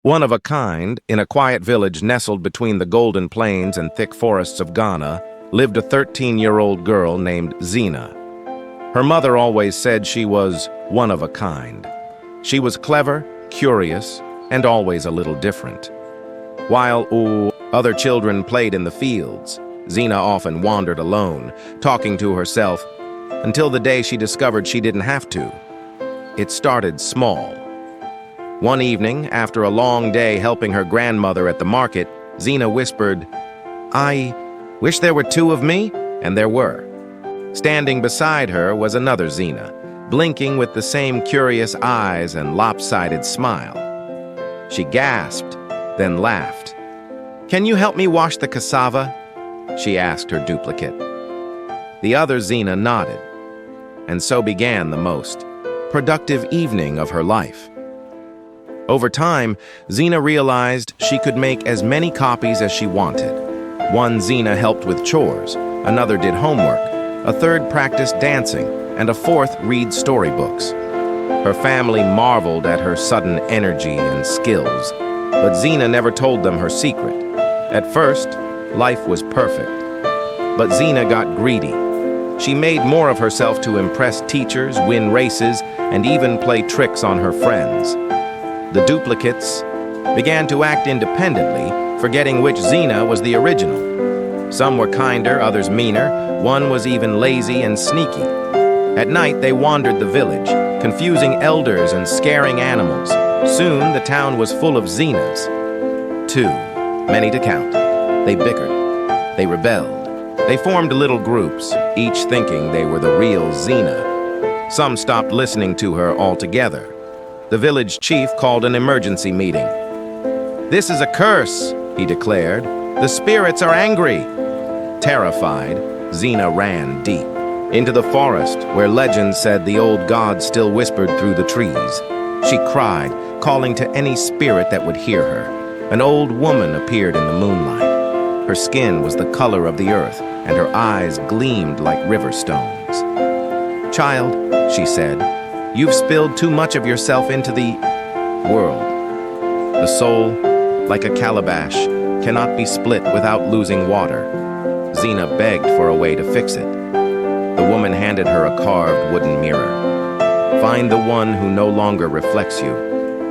One of a kind, in a quiet village nestled between the golden plains and thick forests of Ghana, lived a 13-year-old girl named Zina. Her mother always said she was one of a kind. She was clever, curious, and always a little different. While other children played in the fields, Zina often wandered alone, talking to herself, until the day she discovered she didn't have to. It started small. One evening, after a long day helping her grandmother at the market, Zina whispered, "I wish there were two of me," and there were. Standing beside her was another Zina, blinking with the same curious eyes and lopsided smile. She gasped, then laughed. "Can you help me wash the cassava?" she asked her duplicate. The other Zina nodded, and so began the most productive evening of her life. Over time, Zina realized she could make as many copies as she wanted. One Zina helped with chores, another did homework, a third practiced dancing, and a fourth read storybooks. Her family marveled at her sudden energy and skills, but Zina never told them her secret. At first, life was perfect. But Zina got greedy. She made more of herself to impress teachers, win races, and even play tricks on her friends. The duplicates began to act independently, forgetting which Zina was the original. Some were kinder, others meaner. One was even lazy and sneaky. At night, they wandered the village, confusing elders and scaring animals. Soon, the town was full of Zinas. Too many to count. They bickered. They rebelled. They formed little groups, each thinking they were the real Zina. Some stopped listening to her altogether. The village chief called an emergency meeting. "This is a curse," he declared. "The spirits are angry." Terrified, Zina ran deep into the forest where legends said the old gods still whispered through the trees. She cried, calling to any spirit that would hear her. An old woman appeared in the moonlight. Her skin was the color of the earth, and her eyes gleamed like river stones. "Child," she said, "you've spilled too much of yourself into the world. The soul, like a calabash, cannot be split without losing water." Zina begged for a way to fix it. The woman handed her a carved wooden mirror. "Find the one who no longer reflects you.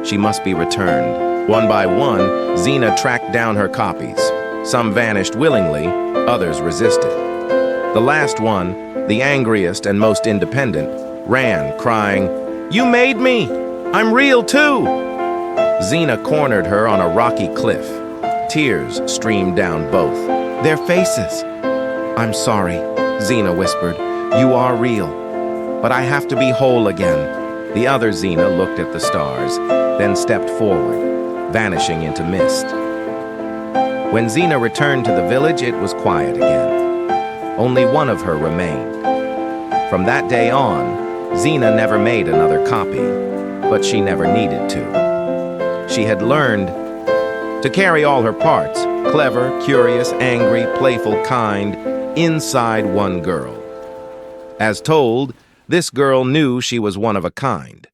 She must be returned." One by one, Zina tracked down her copies. Some vanished willingly, others resisted. The last one, the angriest and most independent, ran, crying, "You made me! I'm real too!" Zina cornered her on a rocky cliff. Tears streamed down both their faces. "I'm sorry," Zina whispered. "You are real, but I have to be whole again." The other Zina looked at the stars, then stepped forward, vanishing into mist. When Zina returned to the village, it was quiet again. Only one of her remained. From that day on, Zina never made another copy, but she never needed to. She had learned to carry all her parts, clever, curious, angry, playful, kind, inside one girl. As told, this girl knew she was one of a kind.